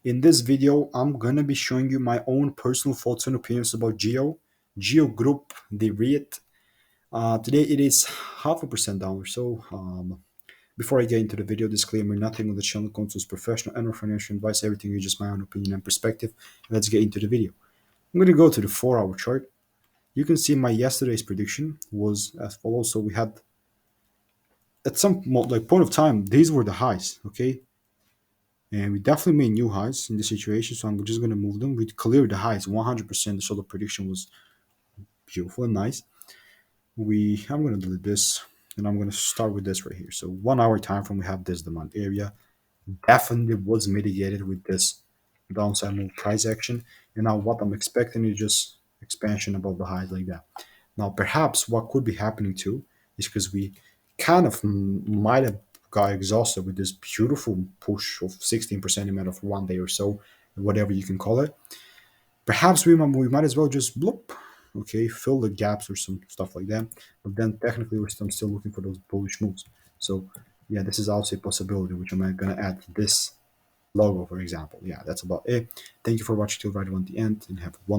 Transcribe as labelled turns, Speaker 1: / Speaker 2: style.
Speaker 1: In this video, I'm gonna be showing you my own personal thoughts and opinions about Geo Group, the REIT. Today it is 0.5% down or so. Before I get into the video, disclaimer: nothing on the channel constitutes professional and/or financial advice. Everything is just my own opinion and perspective. Let's get into the video. I'm gonna go to the 4-hour chart. You can see my yesterday's prediction was as follows. So we had at some point of time, these were the highs, okay? And we definitely made new highs in this situation, so I'm just going to move them. We cleared the highs 100%, so the prediction was beautiful and nice. I'm going to delete this, and I'm going to start with this right here. So 1 hour time frame, we have this demand area. Definitely was mitigated with this downside move price action. And now what I'm expecting is just expansion above the highs like that. Now, perhaps what could be happening too is because we kind of might have got exhausted with this beautiful push of 16% amount of 1 day or so, whatever you can call it. Perhaps we might as well just bloop, okay, fill the gaps or some stuff like that. But then technically, I'm still looking for those bullish moves. So yeah, this is also a possibility, which I'm going to add this logo, for example. Yeah, that's about it. Thank you for watching till right on the end, and have one.